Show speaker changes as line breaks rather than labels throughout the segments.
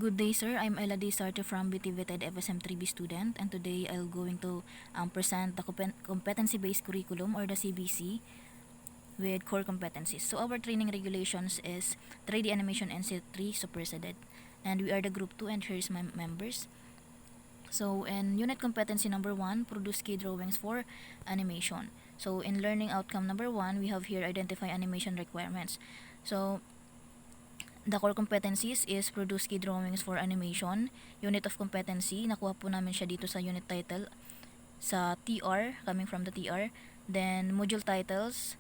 Good day, sir. I'm Ella D. Sartre from BTVTED FSM 3B student, and today I'll going to present the competency-based curriculum, or the CBC, with core competencies. So our training regulations is 3D animation and C3 superseded, and we are the group 2, and here's my members. So in unit competency number 1, produce key drawings for animation. So in learning outcome number 1, we have here identify animation requirements. So the core competencies is produce key drawings for animation. Unit of competency, nakuha po namin siya dito sa unit title sa TR, coming from the TR. Then module titles,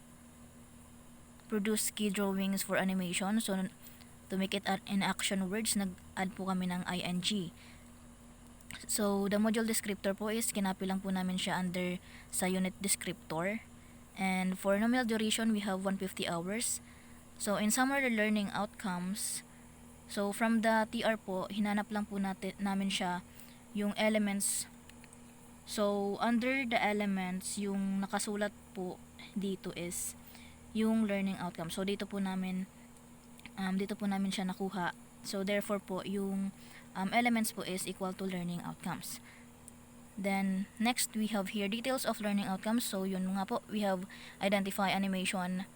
produce key drawings for animation. So to make it in action words, nag-add po kami ng ing. So the module descriptor po is kinapi lang po namin siya under sa unit descriptor. And for nominal duration, we have 150 hours. So in summary learning outcomes, so from the TR po, hinanap lang po namin siya yung elements. So under the elements, yung nakasulat po dito is yung learning outcome. So dito po namin siya nakuha. So therefore po yung elements po is equal to learning outcomes. Then next, we have here details of learning outcomes. So yun nga po, we have identify animation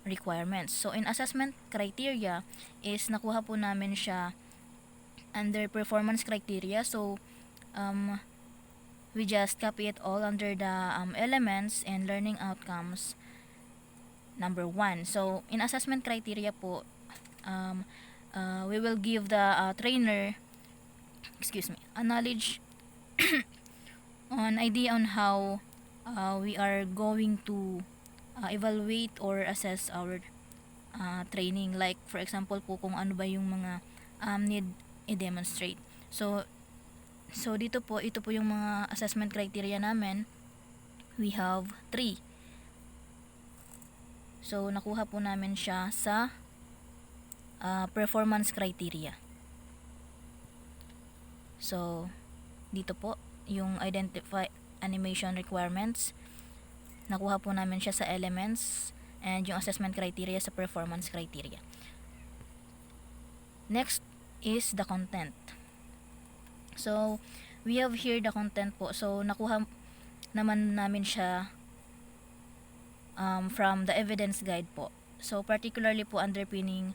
requirements. So in assessment criteria is nakuha po namin siya under performance criteria. So we just copy it all under the elements and learning outcomes number 1. So in assessment criteria po, we will give the trainer a knowledge on idea on how we are going to evaluate or assess our training. Like for example po, kung ano ba yung mga need i-demonstrate. So dito po, ito po yung mga assessment criteria namin. We have 3. So nakuha po namin siya sa performance criteria. So dito po yung identify animation requirements, nakuha po namin siya sa elements, and yung assessment criteria sa performance criteria. Next is the content. So we have here the content po. So nakuha naman namin siya from the evidence guide po. So particularly po underpinning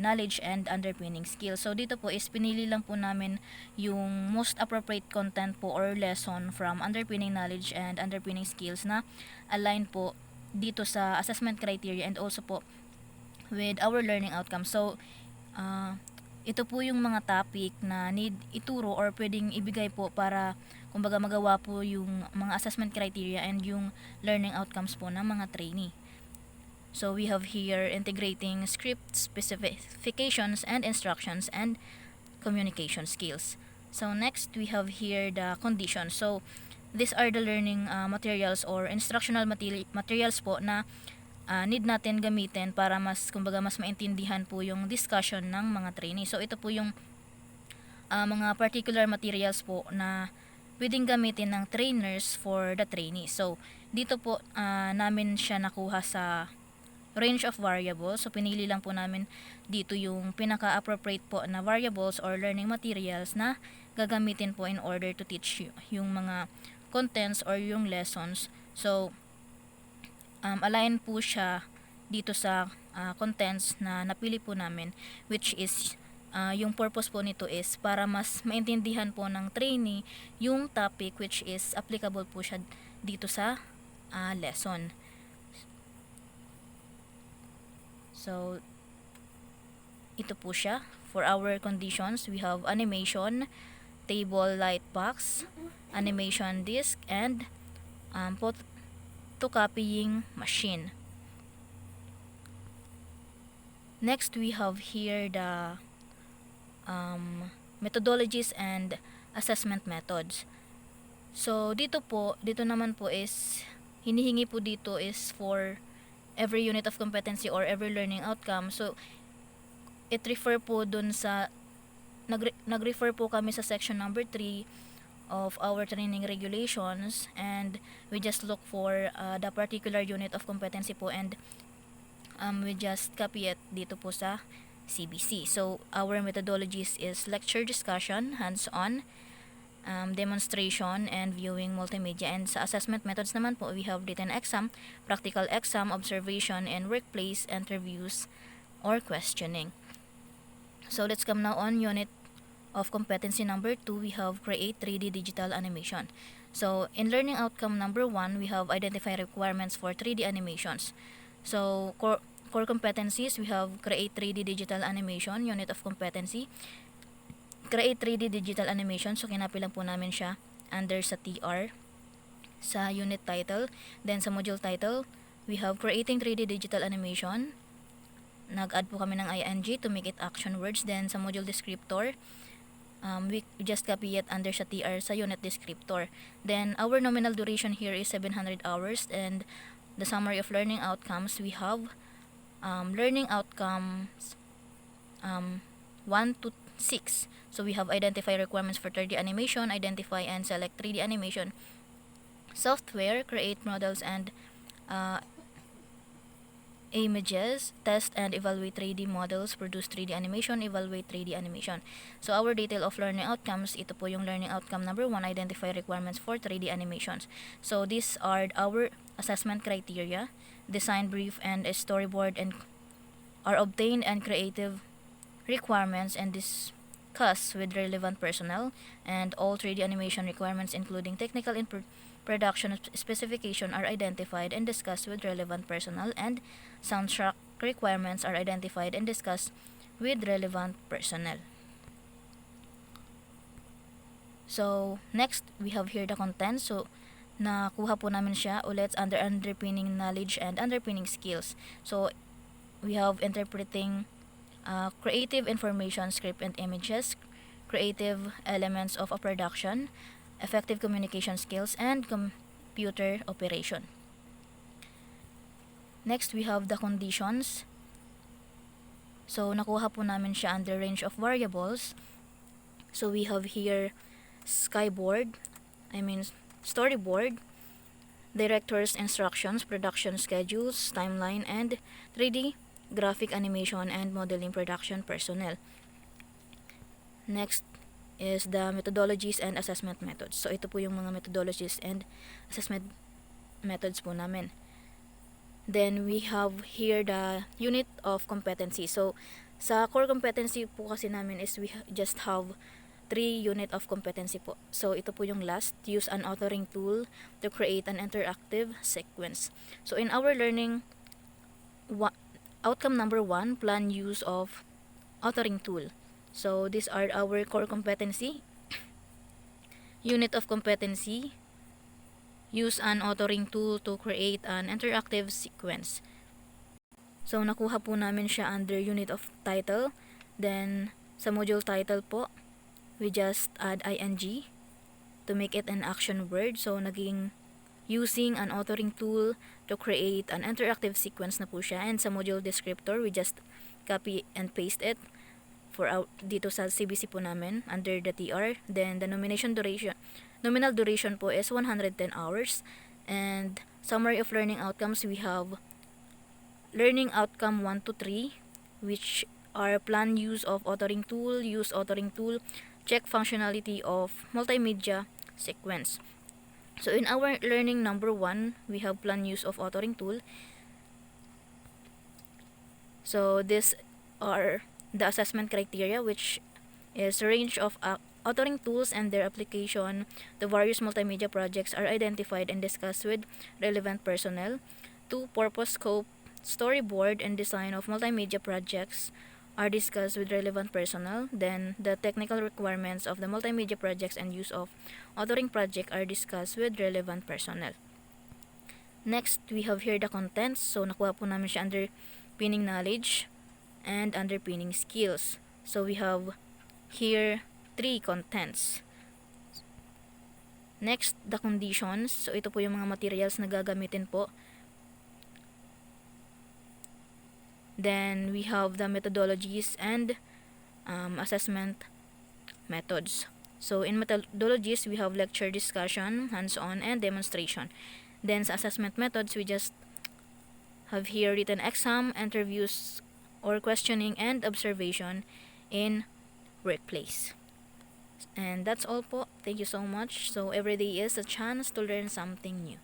knowledge and underpinning skills. So dito po is pinili lang po namin yung most appropriate content po or lesson from underpinning knowledge and underpinning skills na align po dito sa assessment criteria and also po with our learning outcomes. So ito po yung mga topic na need ituro or pwedeng ibigay po para kumbaga magawa po yung mga assessment criteria and yung learning outcomes po ng mga trainee. So we have here integrating script specifications and instructions and communication skills. So next, we have here the conditions. So these are the learning materials or instructional materials po na need natin gamitin para mas maintindihan po yung discussion ng mga trainee. So ito po yung mga particular materials po na pwedeng gamitin ng trainers for the trainee. So dito po namin siya nakuha sa range of variables. So pinili lang po namin dito yung pinaka-appropriate po na variables or learning materials na gagamitin po in order to teach yung mga contents or yung lessons. So align po siya dito sa contents na napili po namin, which is yung purpose po nito is para mas maintindihan po ng trainee yung topic which is applicable po siya dito sa lesson. So ito po siya. For our conditions, we have animation, table light box, animation disk, and photocopying machine. Next, we have here the methodologies and assessment methods. So dito naman po is hinihingi po dito is for every unit of competency or every learning outcome. So it refer po dun sa nag-refer po kami sa section number 3 of our training regulations, and we just look for the particular unit of competency po, and we just copy it dito po sa CBC. So our methodologies is lecture discussion, hands-on, demonstration, and viewing multimedia. And sa assessment methods naman po, we have written exam, practical exam, observation, and workplace interviews or questioning. So let's come now on unit of competency number 2. We have create 3D digital animation. So in learning outcome number 1, we have identify requirements for 3D animations. So core competencies, we have create 3D digital animation, unit of competency. Create 3D digital animation, so kinapil lang po namin siya under sa TR sa unit title. Then sa module title, we have creating 3D digital animation. Nag-add po kami ng ing to make it action words. Then sa module descriptor, we just copy it under sa TR sa unit descriptor. Then our nominal duration here is 700 hours, and the summary of learning outcomes, we have learning outcomes 1 to 6. So we have identify requirements for 3D animation, identify and select 3D animation software, create models and images, test and evaluate 3D models, produce 3D animation, evaluate 3D animation. So our detail of learning outcomes, ito po yung learning outcome number 1, identify requirements for 3D animations. So these are our assessment criteria, design brief and a storyboard and are obtained and creative requirements and discuss with relevant personnel, and all 3D animation requirements including technical and production specification are identified and discussed with relevant personnel, and soundtrack requirements are identified and discussed with relevant personnel. So next, we have here the content. So nakuha po namin siya ulit under underpinning knowledge and underpinning skills. So we have interpreting creative information, script and images, creative elements of a production, effective communication skills, and computer operation. Next, we have the conditions. So nakuha po namin siya under range of variables. So we have here storyboard, director's instructions, production schedules, timeline, and 3D graphic animation and modeling production personnel. Next is the methodologies and assessment methods. So ito po yung mga methodologies and assessment methods po namin. Then we have here the unit of competency. So sa core competency po kasi namin is we just have 3 unit of competency po. So ito po yung last, use an authoring tool to create an interactive sequence. So in our learning outcome number 1, plan use of authoring tool. So these are our core competency. Unit of competency, use an authoring tool to create an interactive sequence. So nakuha po namin siya under unit of title. Then sa module title po, we just add ing to make it an action word. So naging using an authoring tool to create an interactive sequence na po siya. And sa module descriptor, we just copy and paste it for dito sa CBC po namin under the TR. Then the nominal duration po is 110 hours. And summary of learning outcomes, we have learning outcome 1 to 3, which are plan use of authoring tool, use authoring tool, check functionality of multimedia sequence. So in our learning number 1, we have plan use of authoring tool. So these are the assessment criteria, which is range of authoring tools and their application. The various multimedia projects are identified and discussed with relevant personnel. 2, purpose, scope, storyboard, and design of multimedia projects are discussed with relevant personnel. Then the technical requirements of the multimedia projects and use of authoring project are discussed with relevant personnel. Next, we have here the contents. So nakuha po namin siya under pinning knowledge and underpinning skills. So we have here 3 contents. Next, the conditions. So ito po yung mga materials na gagamitin po. Then we have the methodologies and assessment methods. So in methodologies, we have lecture, discussion, hands-on, and demonstration. Then sa assessment methods, we just have here written exam, interviews, or questioning and observation in workplace. And that's all po. Thank you so much. So every day is a chance to learn something new.